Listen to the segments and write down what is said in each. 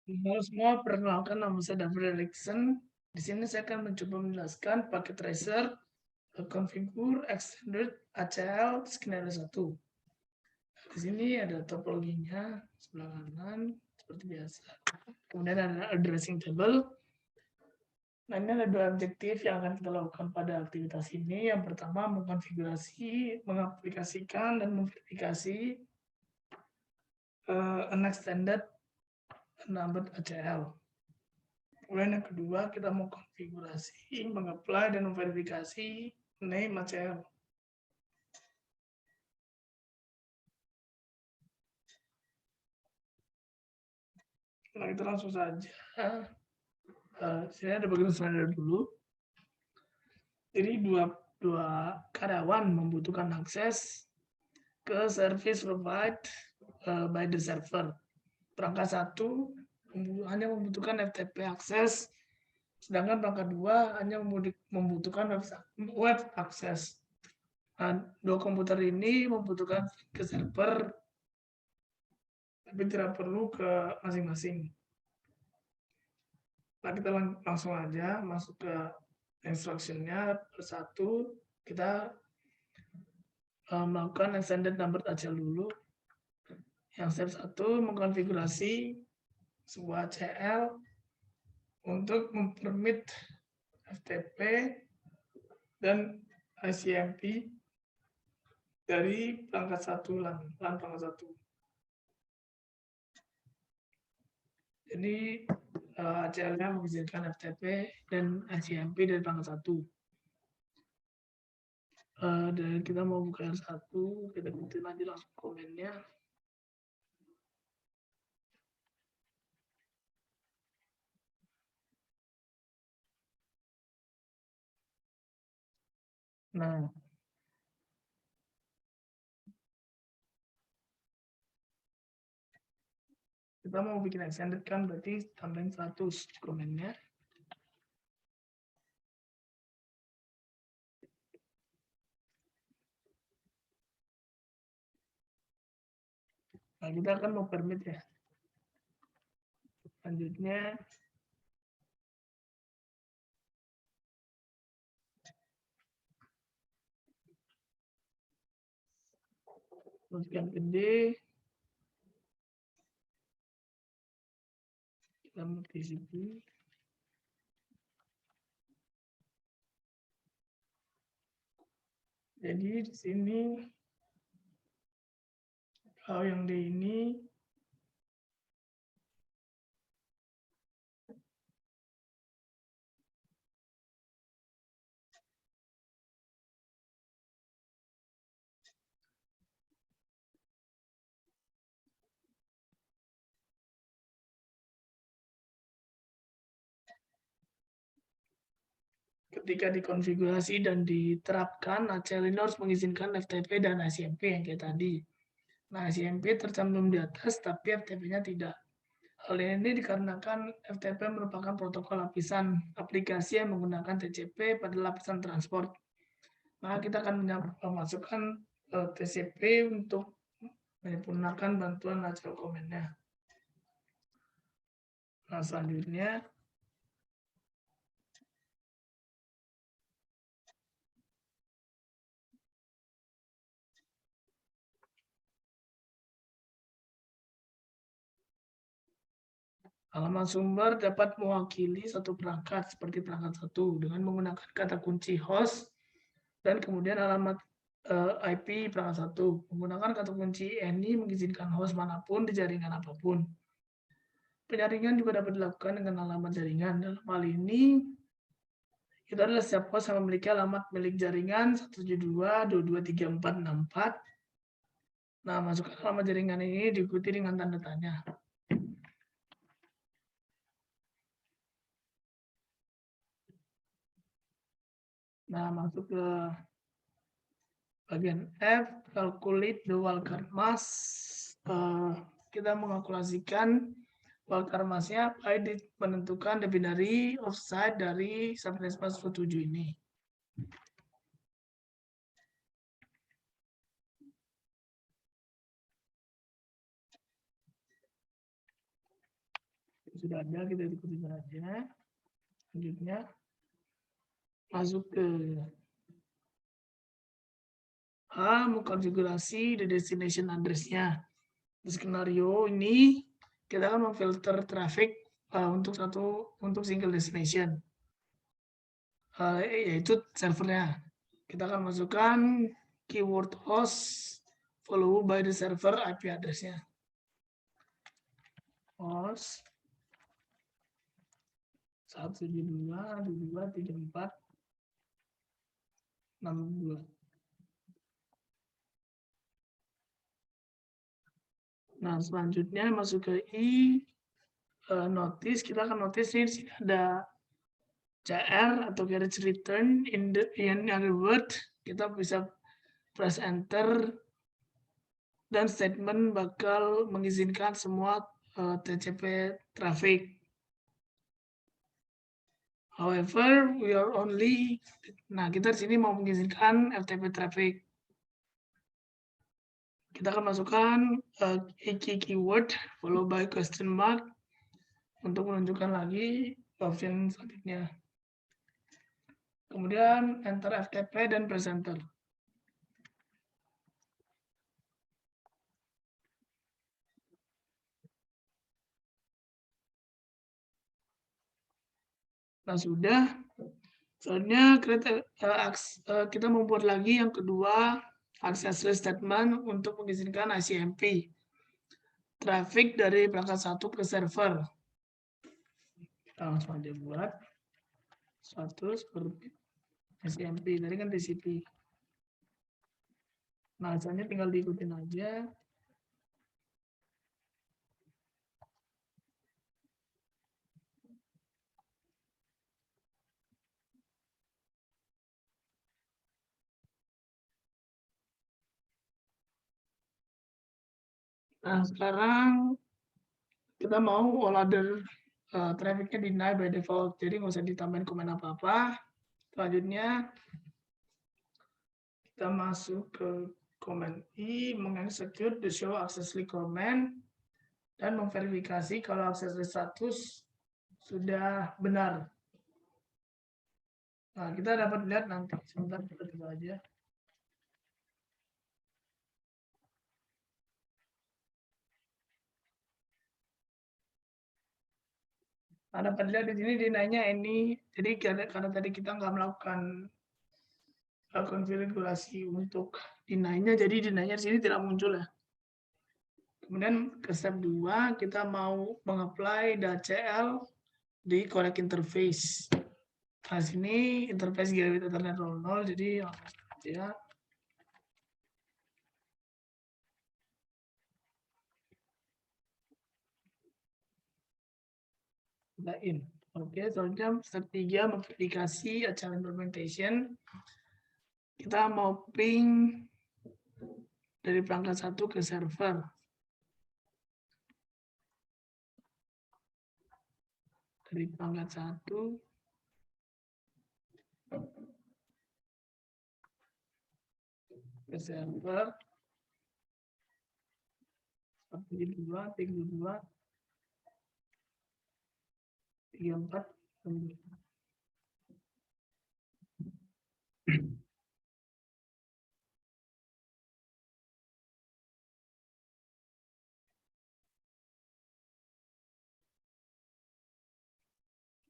Halo semua, perkenalkan nama saya David Erickson. Di sini saya akan mencoba menjelaskan paket tracer, configure, extended, ACL, skenario 1. Di sini ada topologinya, sebelah kanan, seperti biasa. Kemudian ada addressing table. Nah, ini ada dua objektif yang akan kita lakukan pada aktivitas ini. Yang pertama, mengkonfigurasi, mengaplikasikan, dan memverifikasi unextended numbered ACL. Kemudian yang kedua, kita mau konfigurasi, mengapply, dan memverifikasi name ACL. Nah, kita langsung saja. Sini ada bagian standar dulu. Jadi dua karyawan membutuhkan akses ke service provided by the server. Perangkat satu hanya membutuhkan FTP akses, sedangkan perangkat dua hanya membutuhkan web akses. Nah, dua komputer ini membutuhkan ke server, tapi tidak perlu ke masing-masing. Nah, kita langsung aja masuk ke instruction-nya. Satu, kita melakukan extended number ACL dulu. Yang step 1, mengkonfigurasi sebuah ACL untuk mempermit FTP dan ICMP dari perangkat satu LAN perangkat satu. Jadi ACL-nya mengizinkan FTP dan ICMP dari perangkat satu. Dan kita mau buka yang satu, kita ikutin aja langsung komennya. Nah, kita mau bikin extended kan, berarti tambahin 100 komennya. Nah, kita akan mau permit ya. Selanjutnya, untuk yang gede, kita mau TCP. Jadi di sini kalau yang D ini ketika dikonfigurasi dan diterapkan, ACL ini harus mengizinkan FTP dan ICMP yang kayak tadi. Nah, ICMP tercantum di atas, tapi FTP-nya tidak. Hal ini dikarenakan FTP merupakan protokol lapisan aplikasi yang menggunakan TCP pada lapisan transport. Maka kita akan memasukkan TCP untuk menyempurnakan bantuan ACL komennya. Nah, selanjutnya halaman sumber dapat mewakili satu perangkat seperti perangkat satu dengan menggunakan kata kunci host dan kemudian alamat IP perangkat satu. Menggunakan kata kunci any mengizinkan host manapun di jaringan apapun. Penyaringan juga dapat dilakukan dengan alamat jaringan. Dalam hal ini, kita adalah setiap host yang memiliki alamat milik jaringan 172.22.3464. Nah, masukkan alamat jaringan ini diikuti dengan tanda tanya. Nah, masuk ke bagian F, calculate the wildcard mass. Kita mengalkulasikan wildcard mass-nya baik menentukan the binary offside dari subnetmask 7 ini. sudah ada, kita ikuti saja. Selanjutnya masuk ke mengkonfigurasi the destination address-nya. Di skenario ini kita akan memfilter traffic untuk single destination, yaitu servernya. Kita akan masukkan keyword host followed by the server IP address-nya. Host 172.22.34.62. Nah, selanjutnya masuk ke notice. Kita akan notice ini di sini ada CR atau carriage return in other word. Kita bisa press enter dan statement bakal mengizinkan semua TCP traffic. However, we are only, nah kita di sini mau mengizinkan FTP traffic. Kita akan masukkan keyword followed by question mark untuk menunjukkan lagi option selanjutnya. Kemudian enter FTP dan press enter. Nah sudah, selanjutnya kita membuat lagi yang kedua access statement untuk mengizinkan ICMP traffic dari perangkat satu ke server. Kita langsung aja buat suatu seperti ICMP, tadi kan TCP. Nah, misalnya tinggal diikutin aja. Nah, sekarang kita mau all other trafficnya deny by default, jadi nggak usah ditambahin komen apa-apa. Selanjutnya kita masuk ke command mengexecute the show access list command dan memverifikasi kalau access list status sudah benar. Nah, kita dapat lihat nanti. Sebentar, kita coba aja. Nah, dapat lihat di sini dinanya ini. Jadi karena tadi kita nggak melakukan konfigurasi untuk dinanya, jadi dinanya di sini tidak muncul ya. Kemudian ke step 2, kita mau mengapply DHCL di connect interface. Nah, sini interface gigabit Ethernet 00, jadi ya. In. Oke, selanjutnya step 3 memverifikasi acara implementation. Kita mau ping dari perangkat satu ke server. Dari perangkat satu ke server 172, 32, 34,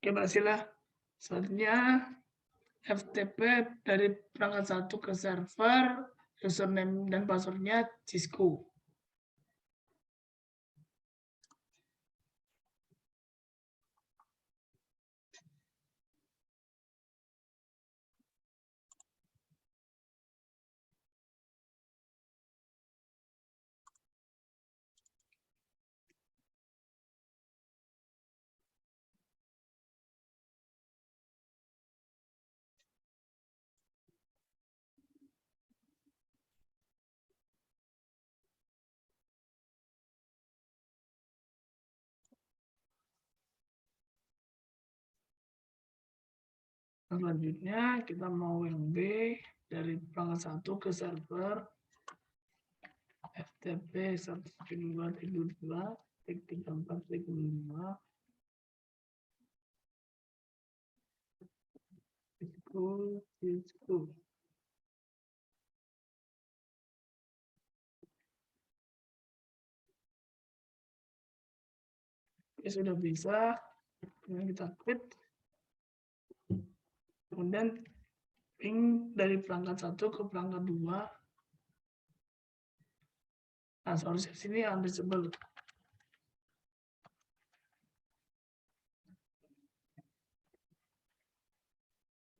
Oke, berhasil lah. Selanjutnya FTP dari perangkat satu ke server, username dan passwordnya Cisco. Selanjutnya kita mau yang B dari perangkat satu ke server FTP 172.2.34.5 itu. Oke, sudah bisa. Kemudian kita quit. Kemudian ping dari perangkat 1 ke perangkat 2. Nah, source sini unreachable.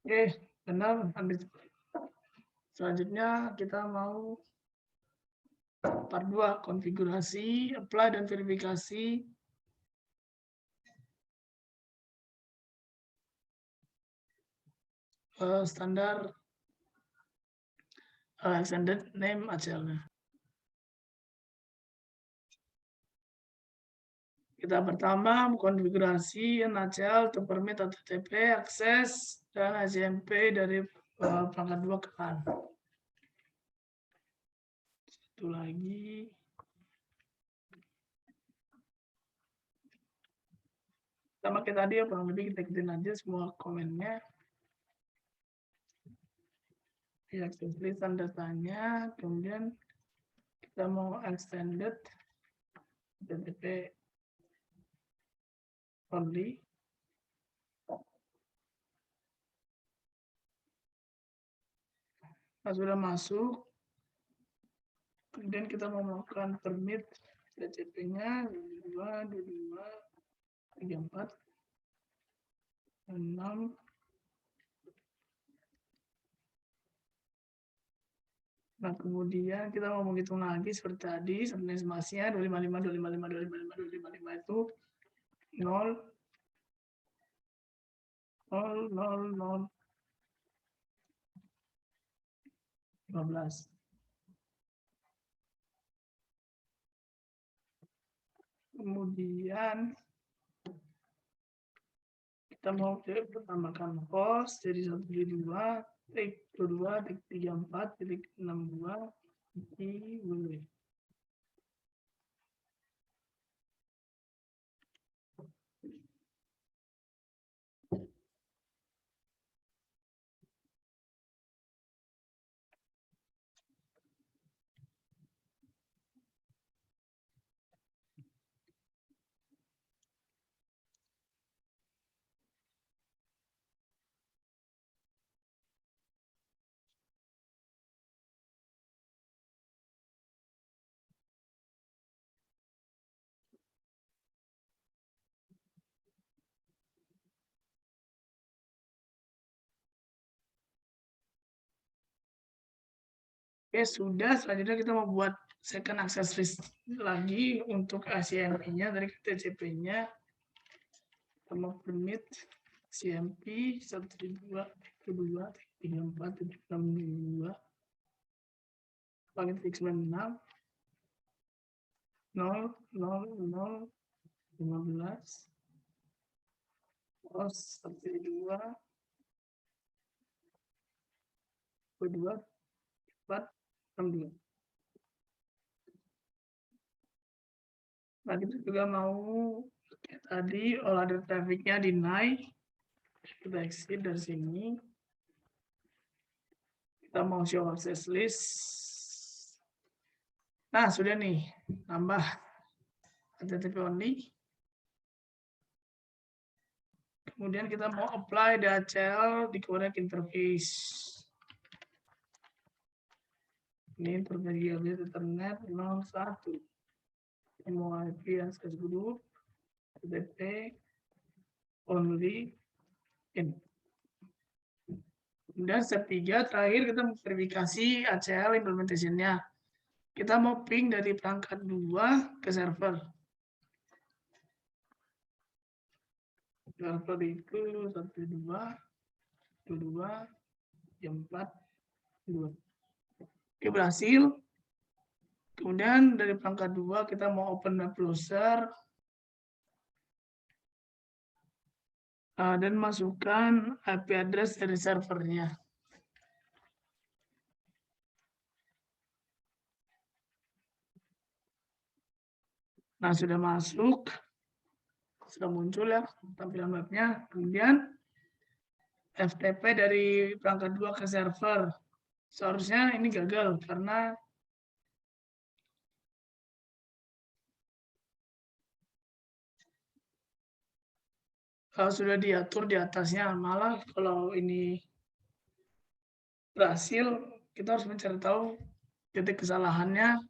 Oke, benar unreachable. Selanjutnya kita mau part 2, konfigurasi, apply dan verifikasi standar extended name ACL-nya. Kita pertama konfigurasi NaCl to permit HTTP akses dan HTMP dari perangkat 2 ke LAN. Satu lagi. Sama kayak tadi ya, kurang lebih kita ikutin aja semua komennya. Ya, list datanya, kemudian kita mau extended HTTP only. Nah, sudah masuk. Kemudian kita mau melakukan permit HTTP-nya 22, 22, 34, 6. Nah, kemudian kita mau menghitung lagi seperti tadi, sebenarnya estimasinya 255, 255, 255, 255 itu 0, 0, 0, 0, 15. Kemudian kita mau tambahkan host jadi 122, 22, 34, 62, www. Oke, sudah. Selanjutnya kita mau buat second access list lagi untuk CMP-nya dari TCP-nya. Kita mau permit CMP 132, 32, 34, 62, paket 96, 0, 0, 0, 15, host 132, 22, 4, 62. Nah, kita juga mau tadi all other traffic-nya deny. Kita exit dari sini. Kita mau show access list. Nah, sudah nih, tambah HTTP only. Kemudian kita mau apply DHL di connect interface. Ini interface gigabit Ethernet 01. Mau IP access group, HTTP only in. Kemudian step 3 terakhir kita mau verifikasi ACL implementation-nya. Kita mau ping dari perangkat 2 ke server. Server itu 12, 22, 4, 2. Oke, berhasil. Kemudian dari perangkat 2 kita mau open web browser dan masukkan IP address dari servernya. Nah, sudah masuk. Sudah muncul ya tampilan webnya. Kemudian FTP dari perangkat 2 ke server. Seharusnya ini gagal karena kalau sudah diatur di atasnya, malah kalau ini berhasil, kita harus mencari tahu titik kesalahannya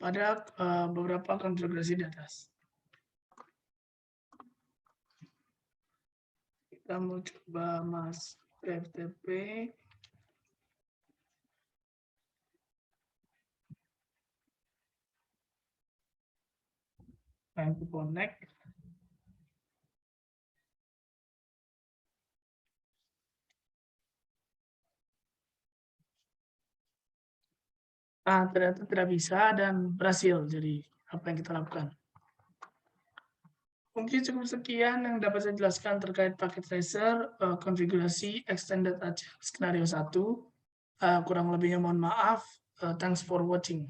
pada beberapa konfigurasi di atas. Kita mau coba masuk FTP. Time to connect. Nah, ternyata tidak bisa dan berhasil. Jadi, apa yang kita lakukan? Mungkin cukup sekian yang dapat saya jelaskan terkait paket tracer, konfigurasi extended aja skenario 1. Kurang lebihnya mohon maaf. Thanks for watching.